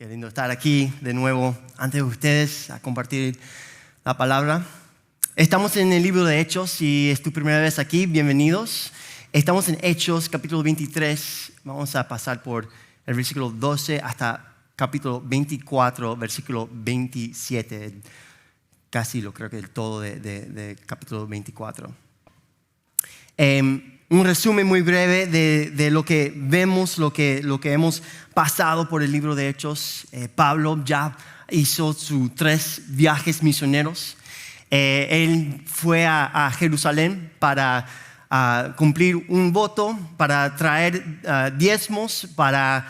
Qué lindo estar aquí de nuevo ante ustedes a compartir la palabra. Estamos en el libro de Hechos. Si es tu primera vez aquí, bienvenidos. Estamos en Hechos, capítulo 23. Vamos a pasar por el versículo 12 hasta capítulo 24, versículo 27. Casi lo creo que el todo de capítulo 24. Un resumen muy breve de lo que vemos, lo que hemos pasado por el libro de Hechos. Pablo ya hizo sus 3 viajes misioneros. Él fue a Jerusalén para cumplir un voto, para traer diezmos, para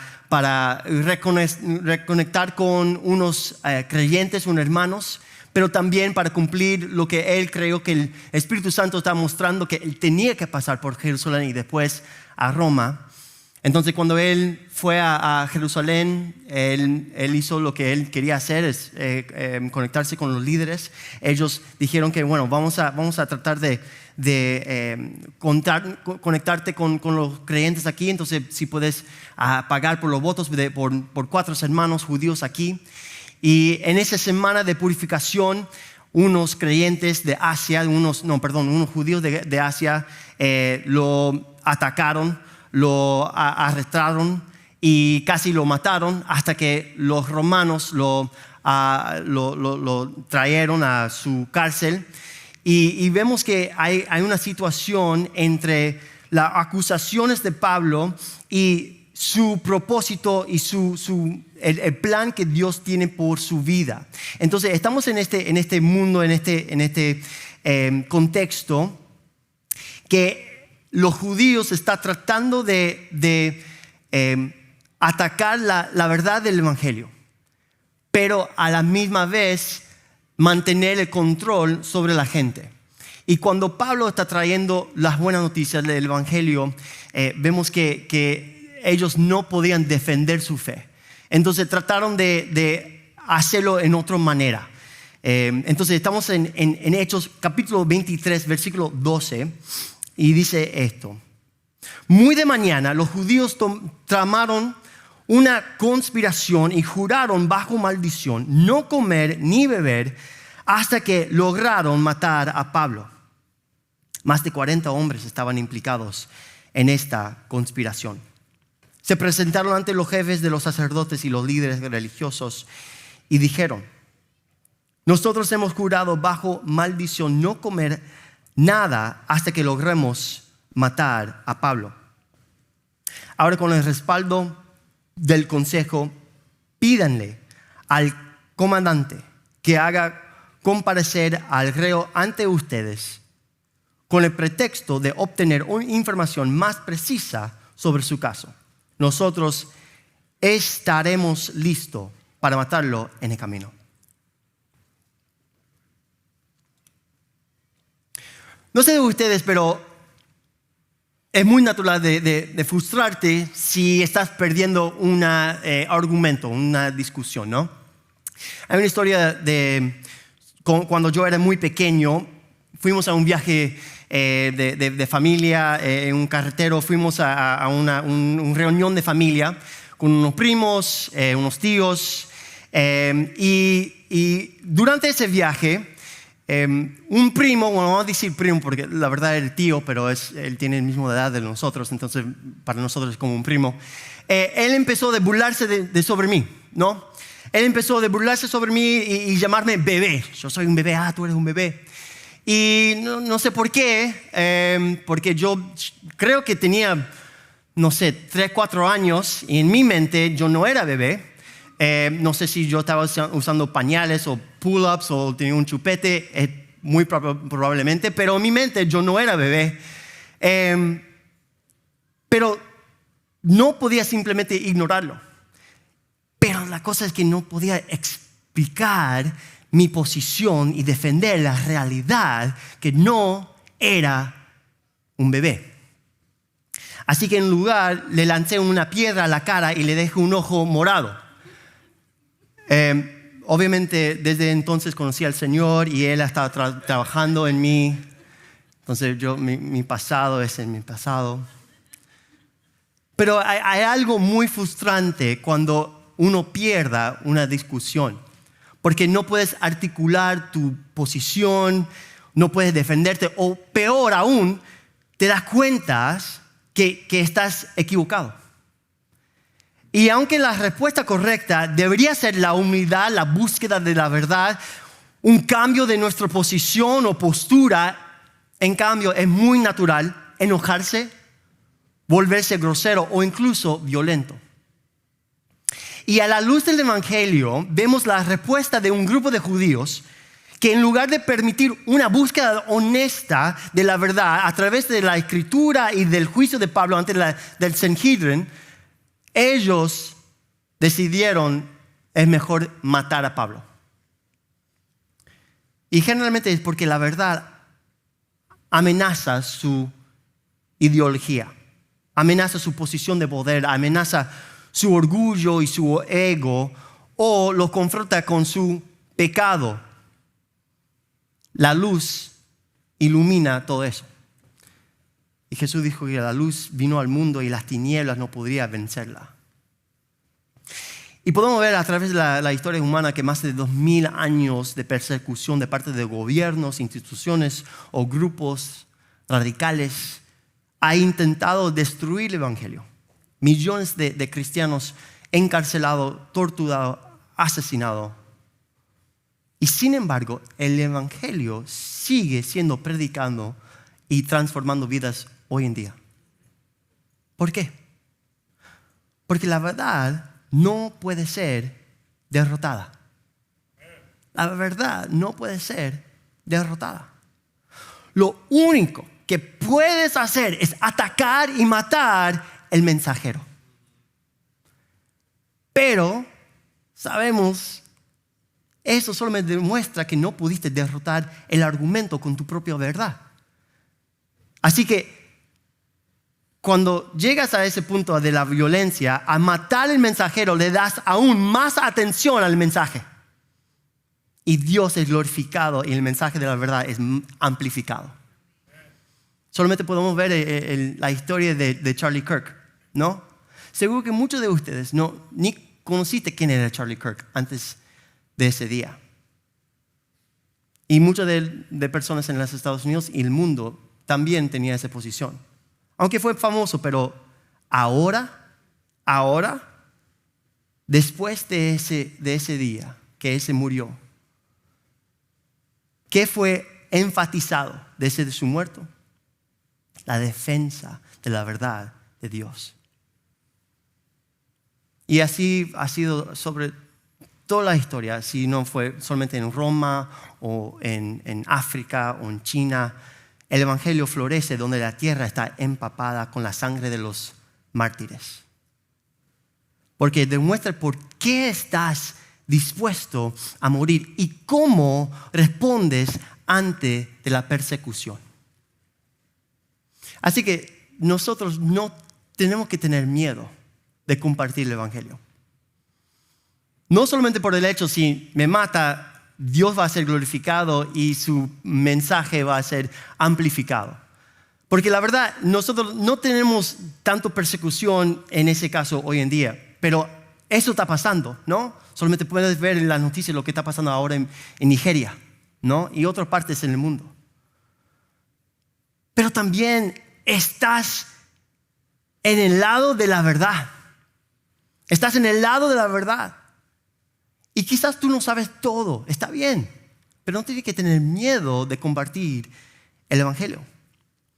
reconectar con unos creyentes, unos hermanos, pero también para cumplir lo que él creyó que el Espíritu Santo estaba mostrando, que él tenía que pasar por Jerusalén y después a Roma. Entonces, cuando él fue a Jerusalén, él hizo lo que él quería hacer, es conectarse con los líderes. Ellos dijeron que, bueno, vamos a tratar de conectarte con los creyentes aquí. Entonces, si puedes pagar por los votos por 4 hermanos judíos aquí. Y en esa semana de purificación, unos creyentes de Asia, unos judíos de Asia lo atacaron, lo arrestaron y casi lo mataron hasta que los romanos lo trajeron a su cárcel. Y vemos que hay una situación entre las acusaciones de Pablo y su propósito y el plan que Dios tiene por su vida. Entonces estamos en este mundo, en este contexto que los judíos están tratando de atacar la verdad del evangelio, pero a la misma vez mantener el control sobre la gente. Y cuando Pablo está trayendo las buenas noticias del evangelio, vemos que ellos no podían defender su fe. Entonces trataron de hacerlo en otra manera. Entonces estamos en Hechos capítulo 23, versículo 12, y dice esto: muy de mañana los judíos tramaron una conspiración y juraron bajo maldición no comer ni beber hasta que lograron matar a Pablo. Más de 40 hombres estaban implicados en esta conspiración. Se presentaron ante los jefes de los sacerdotes y los líderes religiosos y dijeron: nosotros hemos jurado bajo maldición no comer nada hasta que logremos matar a Pablo. Ahora, con el respaldo del consejo, pídanle al comandante que haga comparecer al reo ante ustedes con el pretexto de obtener una información más precisa sobre su caso. Nosotros estaremos listos para matarlo en el camino. No sé de ustedes, pero es muy natural de frustrarte si estás perdiendo un argumento, una discusión, ¿no? Hay una historia cuando yo era muy pequeño, fuimos a un viaje de familia, en un carretero, fuimos a una reunión de familia con unos primos, unos tíos, y durante ese viaje, un primo, bueno, vamos a decir primo porque la verdad es el tío, pero él tiene la misma edad de nosotros, entonces para nosotros es como un primo. Él empezó a burlarse sobre mí, ¿no? Él empezó a burlarse sobre mí y llamarme bebé. Yo soy un bebé, tú eres un bebé. Y no sé por qué, porque yo creo que tenía, 3, 4 años, y en mi mente yo no era bebé. No sé si yo estaba usando pañales o pull-ups o tenía un chupete, muy probablemente, pero en mi mente yo no era bebé. Pero no podía simplemente ignorarlo. Pero la cosa es que no podía explicar mi posición y defender la realidad que no era un bebé. Así que en lugar le lancé una piedra a la cara y le dejé un ojo morado. Obviamente desde entonces conocí al Señor y Él ha estado trabajando en mí. Entonces mi pasado es en mi pasado. Pero hay algo muy frustrante cuando uno pierda una discusión, porque no puedes articular tu posición, no puedes defenderte, o peor aún, te das cuenta que estás equivocado. Y aunque la respuesta correcta debería ser la humildad, la búsqueda de la verdad, un cambio de nuestra posición o postura, en cambio es muy natural enojarse, volverse grosero o incluso violento. Y a la luz del Evangelio vemos la respuesta de un grupo de judíos que en lugar de permitir una búsqueda honesta de la verdad a través de la escritura y del juicio de Pablo ante del Sanhedrin, ellos decidieron es mejor matar a Pablo. Y generalmente es porque la verdad amenaza su ideología, amenaza su posición de poder, amenaza su orgullo y su ego, o lo confronta con su pecado. La luz ilumina todo eso. Y Jesús dijo que la luz vino al mundo y las tinieblas no podrían vencerla. Y podemos ver a través de la historia humana que más de 2000 años de persecución de parte de gobiernos, instituciones o grupos radicales ha intentado destruir el Evangelio. Millones de cristianos encarcelados, torturados, asesinados. Y sin embargo, el Evangelio sigue siendo predicado y transformando vidas hoy en día. ¿Por qué? Porque la verdad no puede ser derrotada. La verdad no puede ser derrotada. Lo único que puedes hacer es atacar y matar el mensajero. Pero sabemos, eso solo me demuestra que no pudiste derrotar el argumento con tu propia verdad. Así que cuando llegas a ese punto de la violencia, a matar al mensajero, le das aún más atención al mensaje. Y Dios es glorificado y el mensaje de la verdad es amplificado. Solamente podemos ver la historia de Charlie Kirk, ¿no? Seguro que muchos de ustedes ni conociste quién era Charlie Kirk antes de ese día. Y muchas de personas en los Estados Unidos y el mundo también tenía esa posición. Aunque fue famoso, pero ahora, después de ese día que ese murió, ¿qué fue enfatizado desde su muerte? La defensa de la verdad de Dios. Y así ha sido sobre toda la historia, si no fue solamente en Roma o en África o en China. El Evangelio florece donde la tierra está empapada con la sangre de los mártires. Porque demuestra por qué estás dispuesto a morir y cómo respondes ante la persecución. Así que nosotros no tenemos que tener miedo de compartir el Evangelio. No solamente por el hecho, si me mata, Dios va a ser glorificado y su mensaje va a ser amplificado. Porque la verdad, nosotros no tenemos tanto persecución en ese caso hoy en día, pero eso está pasando, ¿no? Solamente puedes ver en las noticias lo que está pasando ahora en Nigeria, ¿no? Y otras partes en el mundo. Pero también estás en el lado de la verdad. Estás en el lado de la verdad. Y quizás tú no sabes todo, está bien, pero no tienes que tener miedo de compartir el Evangelio.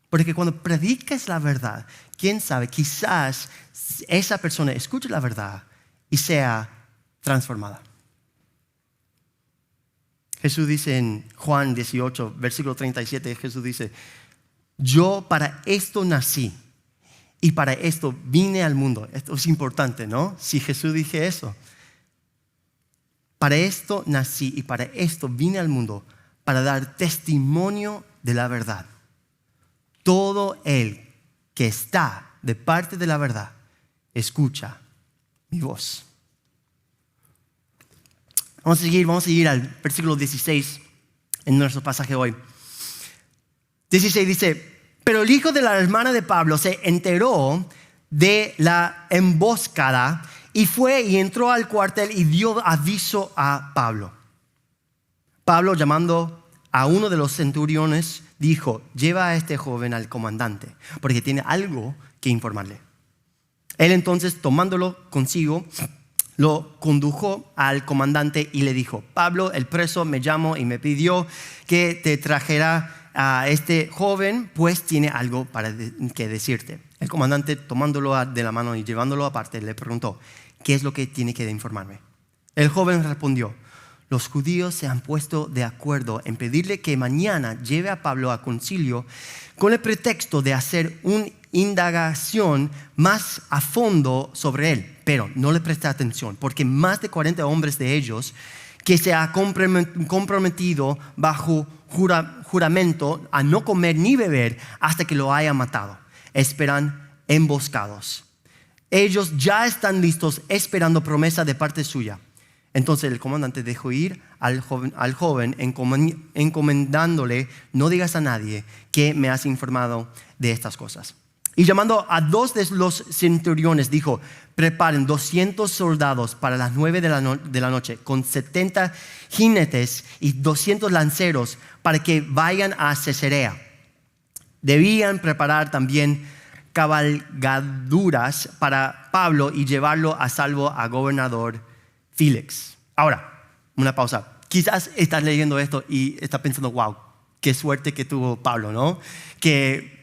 Porque cuando predicas la verdad, quién sabe, quizás esa persona escuche la verdad y sea transformada. Jesús dice en Juan 18, versículo 37, Jesús dice: yo para esto nací y para esto vine al mundo. Esto es importante, ¿no? Si Jesús dije eso. Para esto nací y para esto vine al mundo, para dar testimonio de la verdad. Todo el que está de parte de la verdad, escucha mi voz. Vamos a seguir al versículo 16 en nuestro pasaje hoy. 16 dice: pero el hijo de la hermana de Pablo se enteró de la emboscada y fue y entró al cuartel y dio aviso a Pablo. Pablo, llamando a uno de los centuriones, dijo: lleva a este joven al comandante, porque tiene algo que informarle. Él entonces, tomándolo consigo, lo condujo al comandante y le dijo: Pablo, el preso, me llamó y me pidió que te trajera a este joven, pues tiene algo que decirte. El comandante, tomándolo de la mano y llevándolo aparte, le preguntó: ¿qué es lo que tiene que informarme? El joven respondió: los judíos se han puesto de acuerdo en pedirle que mañana lleve a Pablo a concilio con el pretexto de hacer una indagación más a fondo sobre él. Pero no le preste atención, porque más de 40 hombres de ellos que se ha comprometido bajo juramento a no comer ni beber hasta que lo haya matado, esperan emboscados. Ellos ya están listos esperando promesa de parte suya. Entonces el comandante dejó ir al joven encomendándole: no digas a nadie que me has informado de estas cosas. Y llamando a 2 de los centuriones dijo: preparen 200 soldados para las 9 de la noche con 70 jinetes y 200 lanceros para que vayan a Cesarea. Debían preparar también cabalgaduras para Pablo y llevarlo a salvo a gobernador Félix. Ahora, una pausa. Quizás estás leyendo esto y estás pensando: wow, qué suerte que tuvo Pablo, ¿no? Que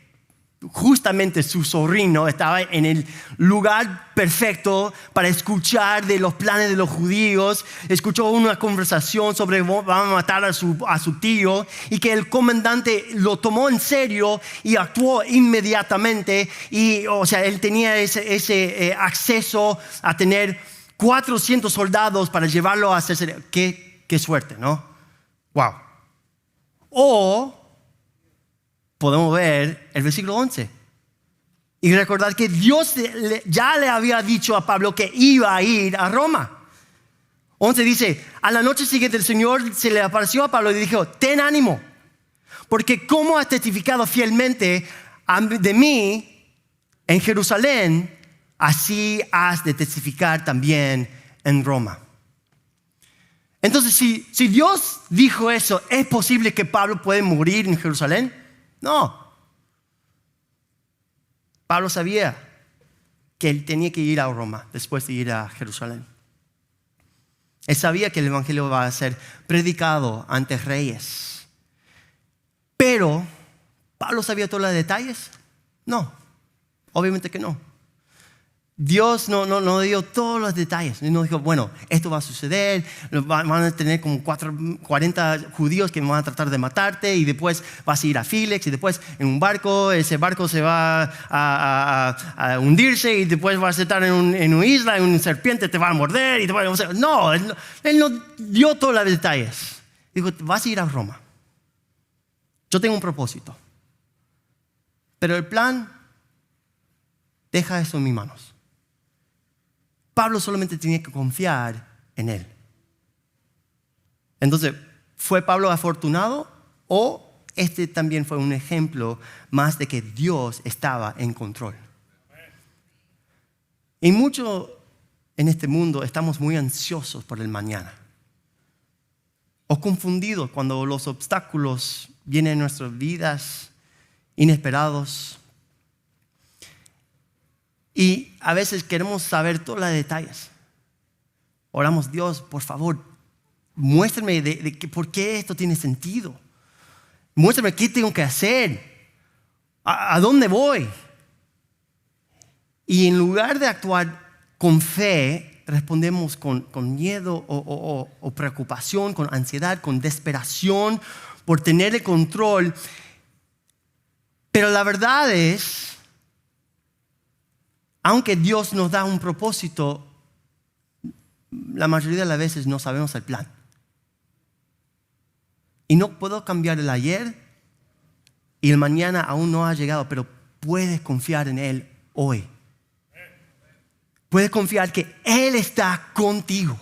justamente su sobrino estaba en el lugar perfecto para escuchar de los planes de los judíos. Escuchó una conversación sobre van a matar a su tío, y que el comandante lo tomó en serio y actuó inmediatamente. Y, o sea, él tenía ese acceso a tener 400 soldados para llevarlo a Cesarea. Qué suerte, ¿no? Wow. O podemos ver el versículo 11 y recordar que Dios ya le había dicho a Pablo que iba a ir a Roma. 11 dice: a la noche siguiente el Señor se le apareció a Pablo y dijo: ten ánimo, porque como has testificado fielmente de mí en Jerusalén, así has de testificar también en Roma. Entonces, si Dios dijo eso, ¿es posible que Pablo pueda morir en Jerusalén? No. Pablo sabía que él tenía que ir a Roma después de ir a Jerusalén. Él sabía que el evangelio va a ser predicado ante reyes. Pero, ¿Pablo sabía todos los detalles? No, obviamente que no. Dios no dio todos los detalles. No dijo: bueno, esto va a suceder, van a tener como 40 judíos que van a tratar de matarte, y después vas a ir a Félix, y después en un barco, ese barco se va a hundirse, y después vas a estar en una isla, y una serpiente te va a morder. Y no, él no dio todos los detalles. Dijo: vas a ir a Roma. Yo tengo un propósito. Pero el plan, deja eso en mis manos. Pablo solamente tenía que confiar en él. Entonces, ¿fue Pablo afortunado? ¿O este también fue un ejemplo más de que Dios estaba en control? Y mucho en este mundo estamos muy ansiosos por el mañana, o confundidos cuando los obstáculos vienen en nuestras vidas inesperados. Y a veces queremos saber todos los detalles. Oramos: Dios, por favor, muéstrame por qué esto tiene sentido. Muéstrame qué tengo que hacer. ¿A dónde voy? Y en lugar de actuar con fe, respondemos con miedo o preocupación, con ansiedad, con desesperación por tener el control. Pero la verdad es, aunque Dios nos da un propósito, la mayoría de las veces no sabemos el plan. Y no puedo cambiar el ayer, y el mañana aún no ha llegado, pero puedes confiar en Él hoy. Puedes confiar que Él está contigo.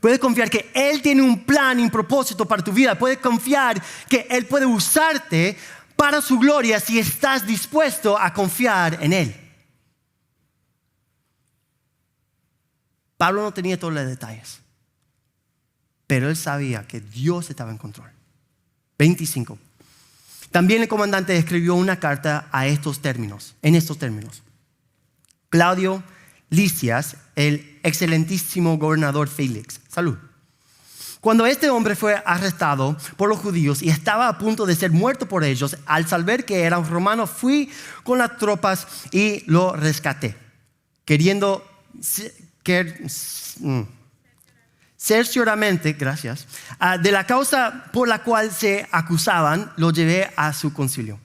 Puedes confiar que Él tiene un plan y un propósito para tu vida. Puedes confiar que Él puede usarte para su gloria si estás dispuesto a confiar en Él. Pablo no tenía todos los detalles, pero él sabía que Dios estaba en control. 25. También el comandante escribió una carta en estos términos. Claudio Lisias, el excelentísimo gobernador Félix. Salud. Cuando este hombre fue arrestado por los judíos y estaba a punto de ser muerto por ellos, al saber que era un romano, fui con las tropas y lo rescaté. Queriendo cercioramente, gracias, de la causa por la cual se acusaban, lo llevé a su concilio.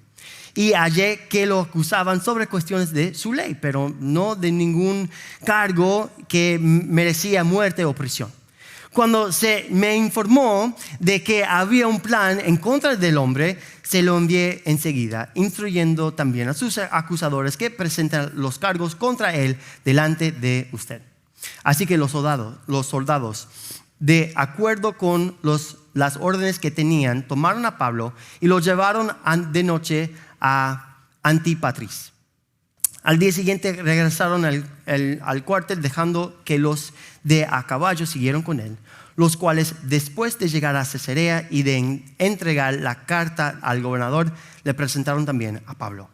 Y hallé que lo acusaban sobre cuestiones de su ley, pero no de ningún cargo que merecía muerte o prisión. Cuando se me informó de que había un plan en contra del hombre, se lo envié enseguida, instruyendo también a sus acusadores que presenten los cargos contra él delante de usted. Así que los soldados, de acuerdo con las órdenes que tenían, tomaron a Pablo y lo llevaron de noche a Antípatris. Al día siguiente regresaron al cuartel, dejando que los de a caballo siguieron con él, los cuales, después de llegar a Cesarea y de entregar la carta al gobernador, le presentaron también a Pablo.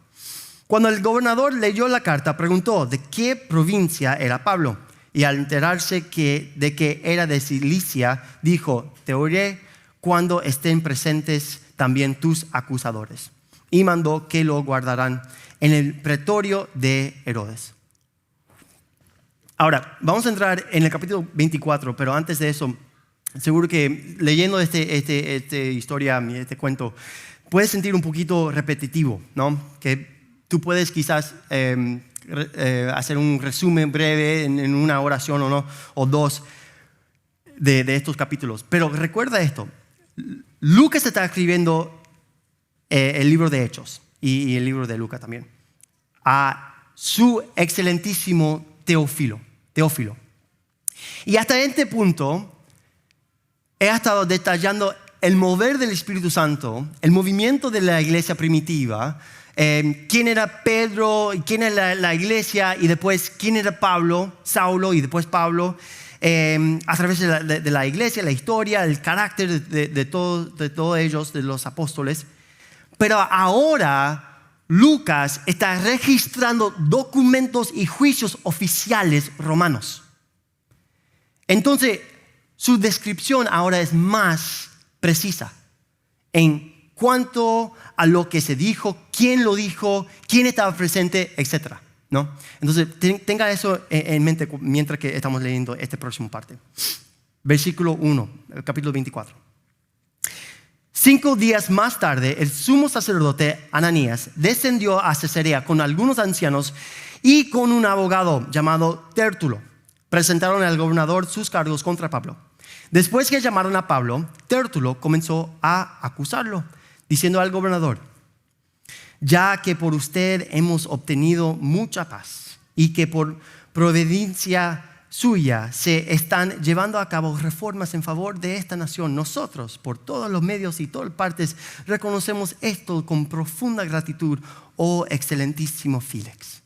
Cuando el gobernador leyó la carta, preguntó de qué provincia era Pablo, y al enterarse de que era de Cilicia, dijo: te oiré cuando estén presentes también tus acusadores. Y mandó que lo guardaran en el pretorio de Herodes. Ahora, vamos a entrar en el capítulo 24, pero antes de eso, seguro que leyendo esta historia, este cuento, puedes sentir un poquito repetitivo, ¿no? Que tú puedes quizás hacer un resumen breve en una oración o dos de estos capítulos. Pero recuerda esto: Lucas está escribiendo el libro de Hechos y el libro de Lucas también a su excelentísimo Teófilo. Y hasta este punto he estado detallando el mover del Espíritu Santo, el movimiento de la iglesia primitiva, quién era Pedro, quién era la iglesia, y después quién era Saulo y después Pablo, a través de la iglesia, la historia, el carácter de todos ellos, de los apóstoles. Pero ahora Lucas está registrando documentos y juicios oficiales romanos. Entonces, su descripción ahora es más precisa en cuanto a lo que se dijo, quién lo dijo, quién estaba presente, etc., ¿no? Entonces, tenga eso en mente mientras que estamos leyendo esta próxima parte. Versículo 1, capítulo 24. 5 días más tarde, el sumo sacerdote Ananías descendió a Cesarea con algunos ancianos y con un abogado llamado Tértulo. Presentaron al gobernador sus cargos contra Pablo. Después que llamaron a Pablo, Tértulo comenzó a acusarlo, diciendo al gobernador: ya que por usted hemos obtenido mucha paz y que por providencia suya se están llevando a cabo reformas en favor de esta nación, nosotros, por todos los medios y todas partes, reconocemos esto con profunda gratitud, oh excelentísimo Félix.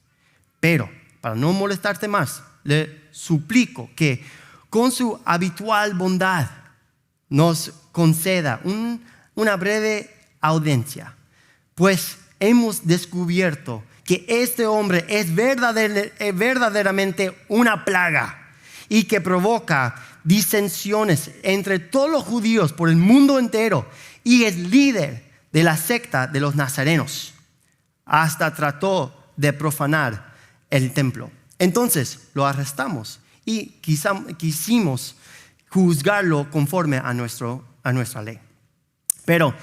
Pero, para no molestarte más, le suplico que con su habitual bondad nos conceda una breve audiencia, pues hemos descubierto que este hombre es verdaderamente una plaga y que provoca disensiones entre todos los judíos por el mundo entero, y es líder de la secta de los nazarenos. Hasta trató de profanar el templo. Entonces lo arrestamos y quisimos juzgarlo conforme a nuestra ley. Pero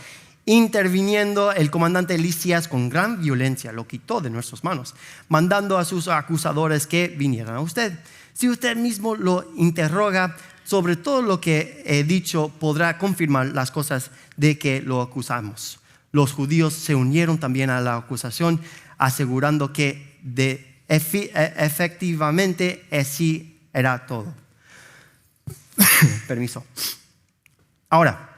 interviniendo el comandante Lisias con gran violencia, lo quitó de nuestras manos, mandando a sus acusadores que vinieran a usted. Si usted mismo lo interroga sobre todo lo que he dicho, podrá confirmar las cosas de que lo acusamos. Los judíos se unieron también a la acusación, asegurando que efectivamente así era todo. Permiso. Ahora,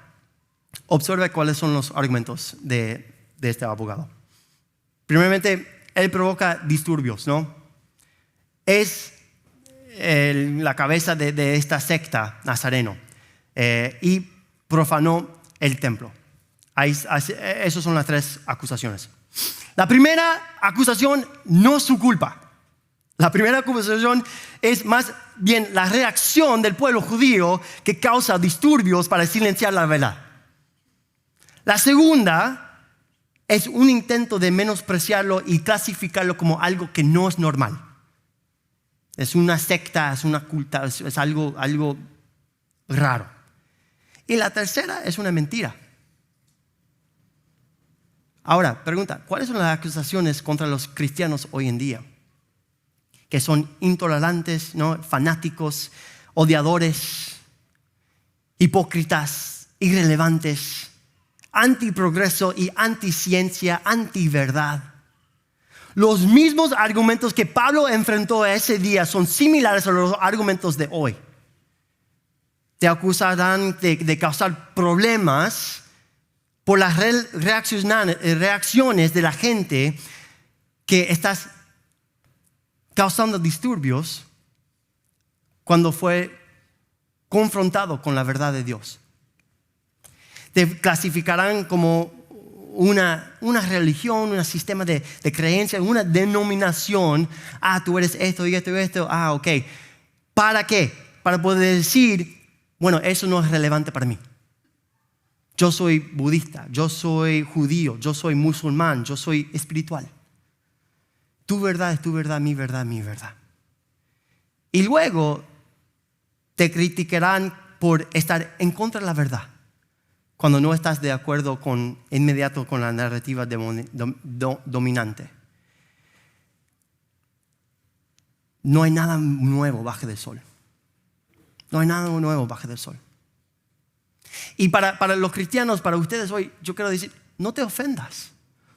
observe cuáles son los argumentos de este abogado. Primeramente, él provoca disturbios, ¿no? la cabeza de esta secta nazareno y profanó el templo. Esas son las 3 acusaciones. La primera acusación no es su culpa. La primera acusación es más bien la reacción del pueblo judío que causa disturbios para silenciar la verdad. La segunda es un intento de menospreciarlo y clasificarlo como algo que no es normal. Es una secta, es una culta, es algo raro. Y la tercera es una mentira. Ahora, pregunta, ¿cuáles son las acusaciones contra los cristianos hoy en día? Que son intolerantes, ¿no? Fanáticos, odiadores, hipócritas, irrelevantes, antiprogreso y anticiencia, antiverdad. Los mismos argumentos que Pablo enfrentó ese día son similares a los argumentos de hoy. Te acusarán de causar problemas por las reacciones de la gente que estás causando disturbios cuando fue confrontado con la verdad de Dios. Te clasificarán como una religión, un sistema de creencia, una denominación. Tú eres esto y esto y esto. Ok. ¿Para qué? Para poder decir, bueno, eso no es relevante para mí. Yo soy budista, yo soy judío, yo soy musulmán, yo soy espiritual. Tu verdad es tu verdad, mi verdad, mi verdad. Y luego te criticarán por estar en contra de la verdad, cuando no estás de acuerdo inmediato con la narrativa dominante. No hay nada nuevo bajo del sol. No hay nada nuevo bajo del sol. Y para los cristianos, para ustedes hoy, yo quiero decir, no te ofendas.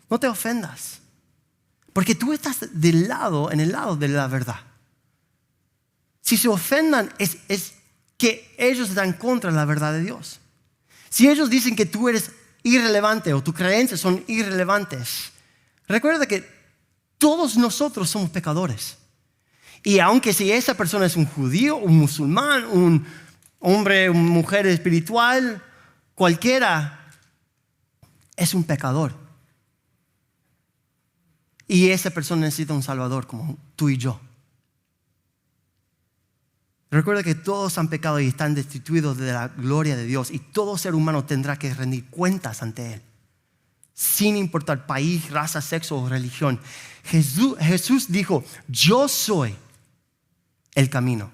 No te ofendas. Porque tú estás en el lado de la verdad. Si se ofendan, es que ellos están contra la verdad de Dios. Si ellos dicen que tú eres irrelevante o tus creencias son irrelevantes, recuerda que todos nosotros somos pecadores. Y aunque si esa persona es un judío, un musulmán, un hombre, una mujer espiritual, cualquiera, es un pecador. Y esa persona necesita un salvador como tú y yo. Recuerda que todos han pecado y están destituidos de la gloria de Dios. Y todo ser humano tendrá que rendir cuentas ante Él. Sin importar país, raza, sexo o religión. Jesús dijo, yo soy el camino,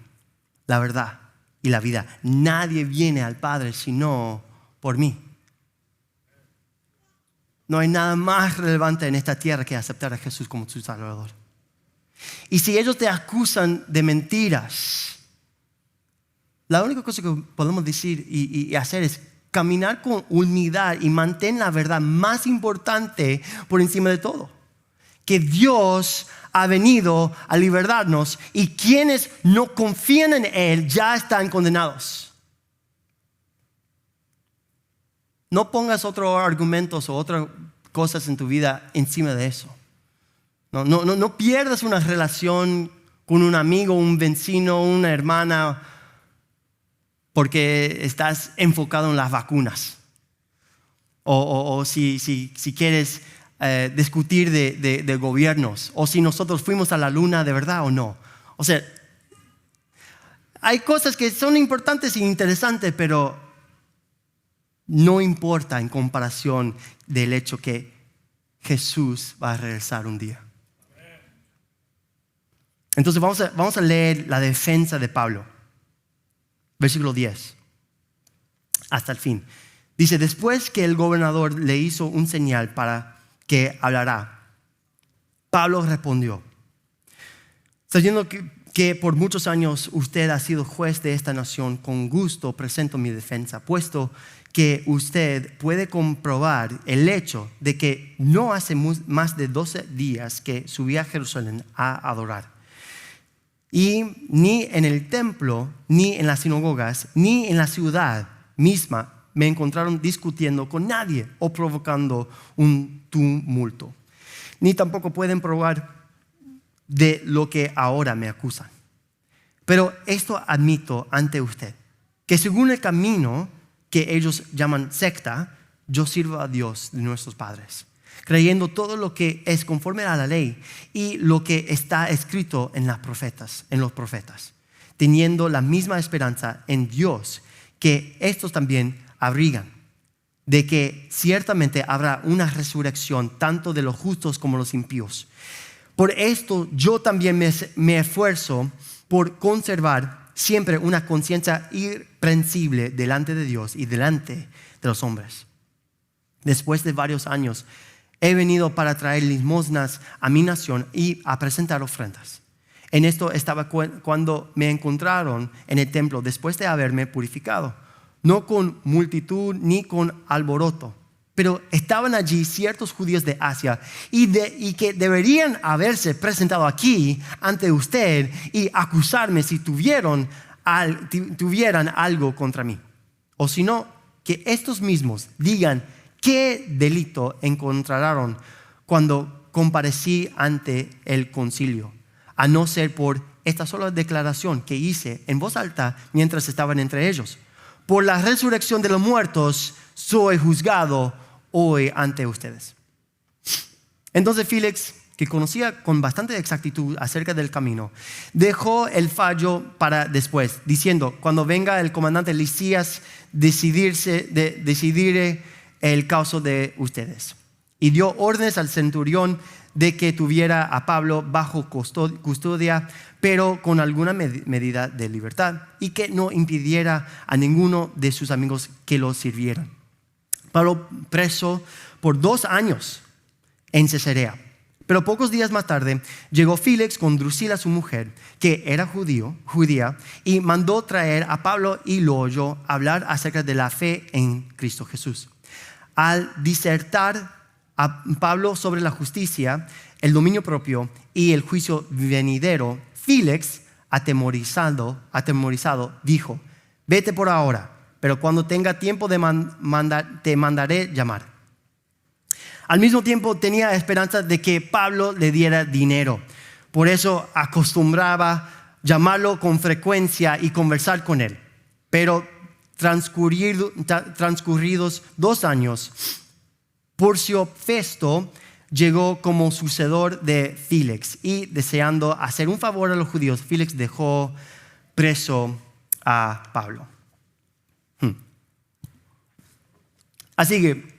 la verdad y la vida. Nadie viene al Padre sino por mí. No hay nada más relevante en esta tierra que aceptar a Jesús como tu Salvador. Y si ellos te acusan de mentiras, la única cosa que podemos decir y hacer es caminar con unidad y mantener la verdad más importante por encima de todo. Que Dios ha venido a liberarnos y quienes no confían en Él ya están condenados. No pongas otros argumentos o otras cosas en tu vida encima de eso. No pierdas una relación con un amigo, un vecino, una hermana, porque estás enfocado en las vacunas. O si quieres discutir de gobiernos. O si nosotros fuimos a la luna de verdad o no. O sea, hay cosas que son importantes e interesantes, pero no importa en comparación del hecho que Jesús va a regresar un día. Entonces vamos a leer la defensa de Pablo. Versículo 10. Hasta el fin. Dice, después que el gobernador le hizo un señal para que hablará, Pablo respondió, sabiendo que por muchos años usted ha sido juez de esta nación, con gusto presento mi defensa, puesto que usted puede comprobar el hecho de que no hace más de 12 días que subí a Jerusalén a adorar. Y ni en el templo, ni en las sinagogas, ni en la ciudad misma me encontraron discutiendo con nadie o provocando un tumulto. Ni tampoco pueden probar de lo que ahora me acusan. Pero esto admito ante usted, que según el camino que ellos llaman secta, yo sirvo a Dios de nuestros padres, creyendo todo lo que es conforme a la ley y lo que está escrito en los profetas, teniendo la misma esperanza en Dios que estos también abrigan, de que ciertamente habrá una resurrección tanto de los justos como los impíos. Por esto yo también me esfuerzo por conservar siempre una conciencia irreprensible delante de Dios y delante de los hombres. Después de varios años he venido para traer limosnas a mi nación y a presentar ofrendas. En esto estaba cuando me encontraron en el templo después de haberme purificado, no con multitud ni con alboroto, pero estaban allí ciertos judíos de Asia y que deberían haberse presentado aquí ante usted y acusarme si tuvieran algo contra mí. O si no, que estos mismos digan qué delito encontraron cuando comparecí ante el concilio, a no ser por esta sola declaración que hice en voz alta mientras estaban entre ellos. Por la resurrección de los muertos soy juzgado hoy ante ustedes. Entonces Félix, que conocía con bastante exactitud acerca del camino, dejó el fallo para después, diciendo: cuando venga el comandante Lisias, decidiré el caso de ustedes. Y dio órdenes al centurión de que tuviera a Pablo bajo custodia, pero con alguna medida de libertad, y que no impidiera a ninguno de sus amigos que lo sirvieran. Pablo preso por 2 años en Cesarea. Pero pocos días más tarde llegó Félix con Drusila, su mujer, que era judía, y mandó traer a Pablo y lo oyó hablar acerca de la fe en Cristo Jesús. Al disertar a Pablo sobre la justicia, el dominio propio y el juicio venidero, Félix, atemorizado, dijo: vete por ahora, pero cuando tenga tiempo te mandaré llamar. Al mismo tiempo tenía esperanza de que Pablo le diera dinero. Por eso acostumbraba llamarlo con frecuencia y conversar con él. Pero transcurridos 2 años, Porcio Festo llegó como sucesor de Félix y, deseando hacer un favor a los judíos, Félix dejó preso a Pablo. Así que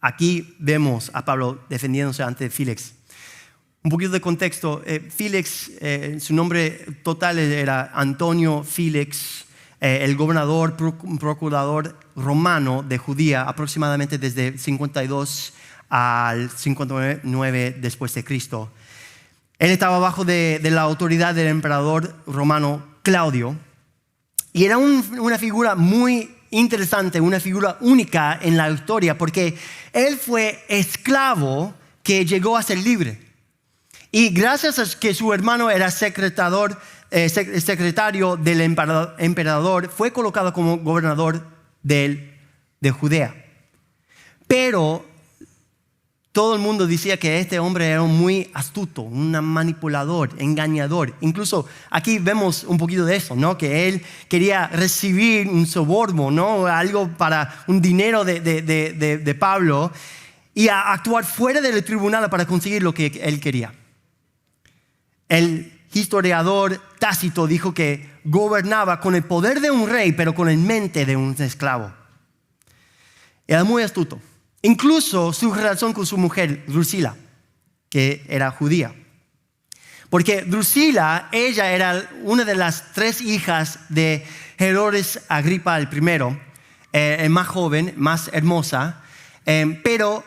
aquí vemos a Pablo defendiéndose ante Félix. Un poquito de contexto. Félix, su nombre total era Antonio Félix, el gobernador, procurador romano de Judía, aproximadamente desde 52 al 59 después de Cristo. Él estaba bajo de la autoridad del emperador romano Claudio y era una figura muy interesante, una figura única en la historia, porque él fue esclavo que llegó a ser libre. Y gracias a que su hermano era secretario del emperador, fue colocado como gobernador de Judea. Pero todo el mundo decía que este hombre era muy astuto, un manipulador, engañador. Incluso aquí vemos un poquito de eso, ¿no? Que él quería recibir un soborno, ¿no? Algo para un dinero de Pablo, y a actuar fuera del tribunal para conseguir lo que él quería. El historiador Tácito dijo que gobernaba con el poder de un rey, pero con la mente de un esclavo. Era muy astuto. Incluso su relación con su mujer, Drusila, que era judía. Porque Drusila, ella era una de las 3 hijas de Herodes Agripa el primero, más joven, más hermosa. Pero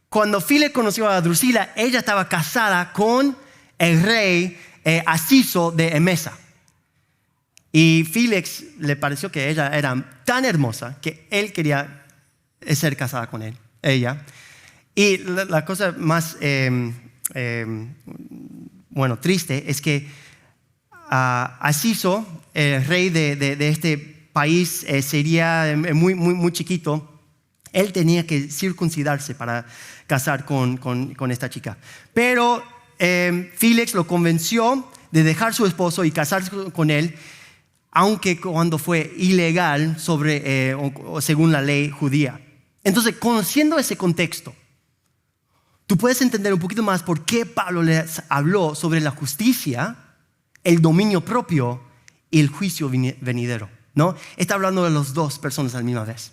cuando Félix conoció a Drusila, ella estaba casada con el rey Asiso de Emesa. Y Félix le pareció que ella era tan hermosa que él quería ser casada con ella. Y la cosa más triste es que Asiso, el rey de este país, sería muy chiquito. Él tenía que circuncidarse para casar con esta chica. Pero Félix lo convenció de dejar a su esposo y casarse con él, aunque cuando fue ilegal según la ley judía. Entonces, conociendo ese contexto, tú puedes entender un poquito más por qué Pablo les habló sobre la justicia, el dominio propio y el juicio venidero, ¿no? Está hablando de las dos personas a la misma vez.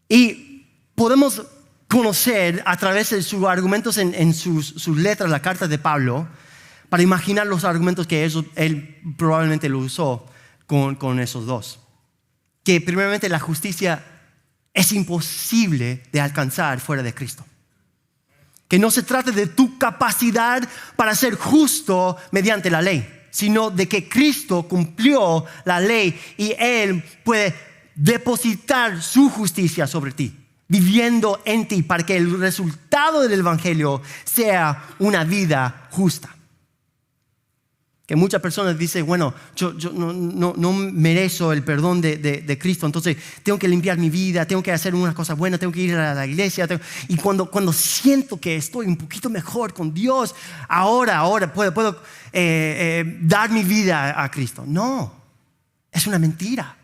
Y podemos conocer a través de sus argumentos en sus letras, la carta de Pablo, para imaginar los argumentos que él probablemente lo usó con esos dos. Que primeramente la justicia es imposible de alcanzar fuera de Cristo. Que no se trata de tu capacidad para ser justo mediante la ley, sino de que Cristo cumplió la ley y Él puede depositar su justicia sobre ti, viviendo en ti, para que el resultado del Evangelio sea una vida justa. Que muchas personas dicen, bueno, yo no merezco el perdón de Cristo, entonces tengo que limpiar mi vida, tengo que hacer una cosa buena, tengo que ir a la iglesia. Y cuando siento que estoy un poquito mejor con Dios, ahora puedo dar mi vida a Cristo. No, es una mentira.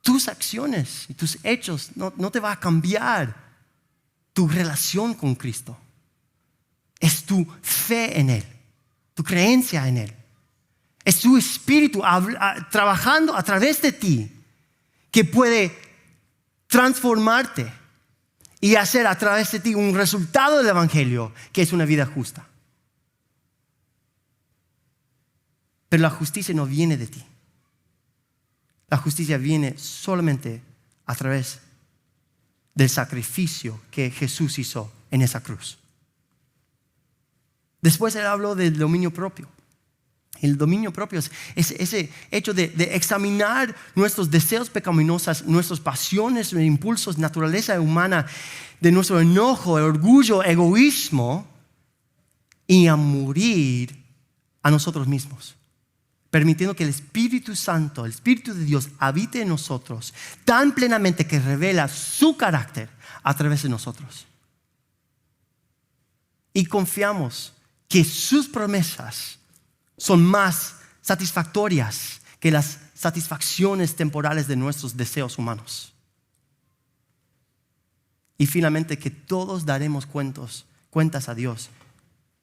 Tus acciones y tus hechos no te va a cambiar tu relación con Cristo. Es tu fe en Él, tu creencia en Él. Es su Espíritu trabajando a través de ti que puede transformarte y hacer a través de ti un resultado del Evangelio que es una vida justa. Pero la justicia no viene de ti. La justicia viene solamente a través del sacrificio que Jesús hizo en esa cruz. Después él habló del dominio propio. El dominio propio es ese hecho de examinar nuestros deseos pecaminosos, nuestras pasiones, impulsos, naturaleza humana, de nuestro enojo, orgullo, egoísmo, y a morir a nosotros mismos, permitiendo que el Espíritu Santo, el Espíritu de Dios, habite en nosotros tan plenamente que revela su carácter a través de nosotros. Y confiamos que sus promesas son más satisfactorias que las satisfacciones temporales de nuestros deseos humanos. Y finalmente que todos daremos cuentas a Dios,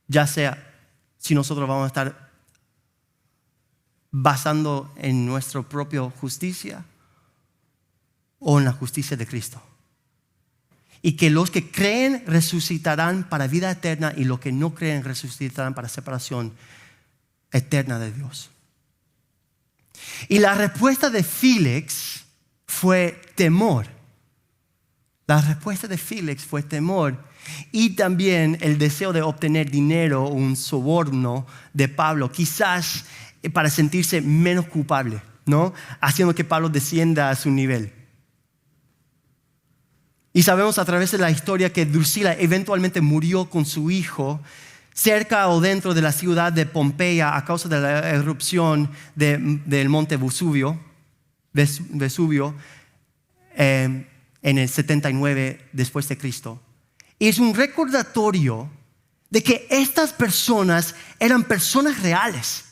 ya sea si nosotros vamos a estar basando en nuestra propia justicia o en la justicia de Cristo. Y que los que creen resucitarán para vida eterna y los que no creen resucitarán para separación eterna de Dios. Y la respuesta de Félix fue temor. La respuesta de Félix fue temor y también el deseo de obtener dinero o un soborno de Pablo, quizás para sentirse menos culpable, ¿no? Haciendo que Pablo descienda a su nivel. Y sabemos a través de la historia que Drusila eventualmente murió con su hijo cerca o dentro de la ciudad de Pompeya a causa de la erupción del monte Vesubio en el 79 después de Cristo. Y es un recordatorio de que estas personas eran personas reales,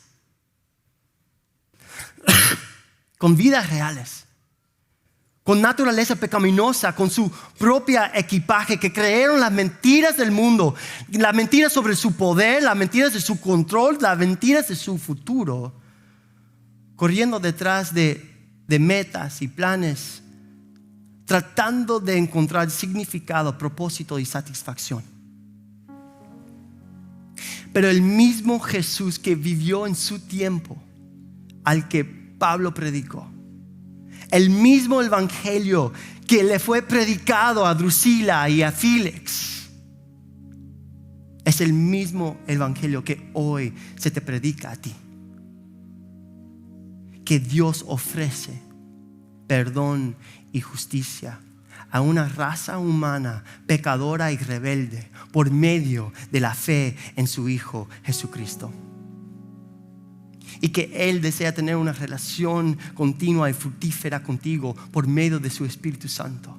con vidas reales, con naturaleza pecaminosa, con su propia equipaje, que creyeron las mentiras del mundo, las mentiras sobre su poder, las mentiras de su control, las mentiras de su futuro, corriendo detrás de metas y planes, tratando de encontrar significado, propósito y satisfacción. Pero el mismo Jesús que vivió en su tiempo, al que Pablo predicó, el mismo evangelio que le fue predicado a Drusila y a Félix, es el mismo evangelio que hoy se te predica a ti. Que Dios ofrece perdón y justicia a una raza humana pecadora y rebelde por medio de la fe en su Hijo Jesucristo. Y que Él desea tener una relación continua y fructífera contigo por medio de su Espíritu Santo.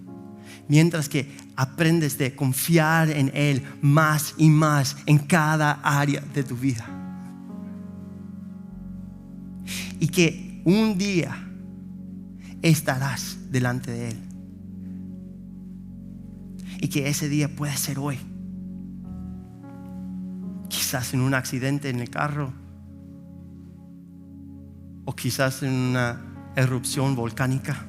mientras que aprendes de confiar en Él más y más en cada área de tu vida. Y que un día estarás delante de Él. Y que ese día puede ser hoy. Quizás en un accidente en el carro, o quizás en una erupción volcánica,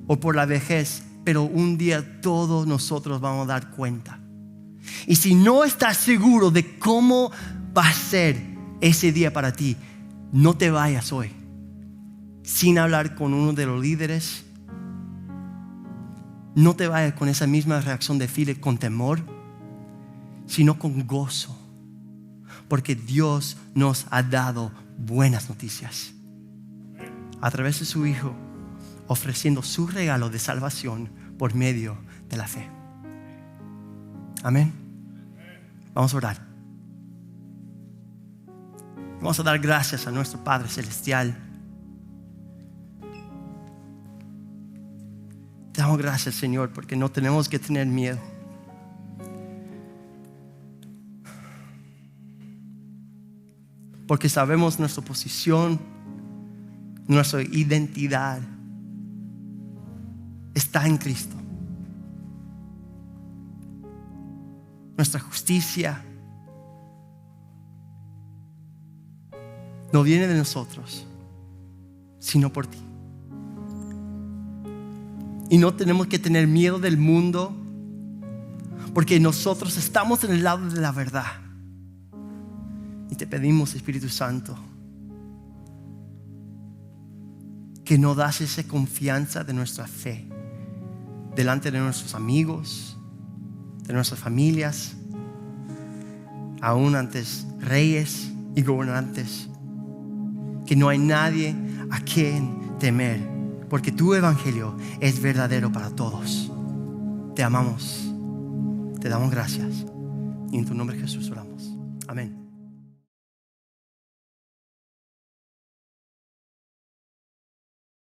o por la vejez, pero un día todos nosotros vamos a dar cuenta. Y si no estás seguro de cómo va a ser ese día para ti, no te vayas hoy sin hablar con uno de los líderes. No te vayas con esa misma reacción de Philip, con temor, sino con gozo, porque Dios nos ha dado buenas noticias a través de su Hijo, ofreciendo su regalo de salvación por medio de la fe. Amén. Vamos a orar. Vamos a dar gracias a nuestro Padre Celestial. Te damos gracias, Señor, porque no tenemos que tener miedo. Porque sabemos nuestra posición, nuestra identidad está en Cristo. Nuestra justicia no viene de nosotros, sino por ti. Y no tenemos que tener miedo del mundo, porque nosotros estamos en el lado de la verdad. Y te pedimos, Espíritu Santo, que nos das esa confianza de nuestra fe delante de nuestros amigos, de nuestras familias, aún antes reyes y gobernantes, que no hay nadie a quien temer, porque tu evangelio es verdadero para todos. Te amamos, te damos gracias, y en tu nombre, Jesús, oramos. Amén.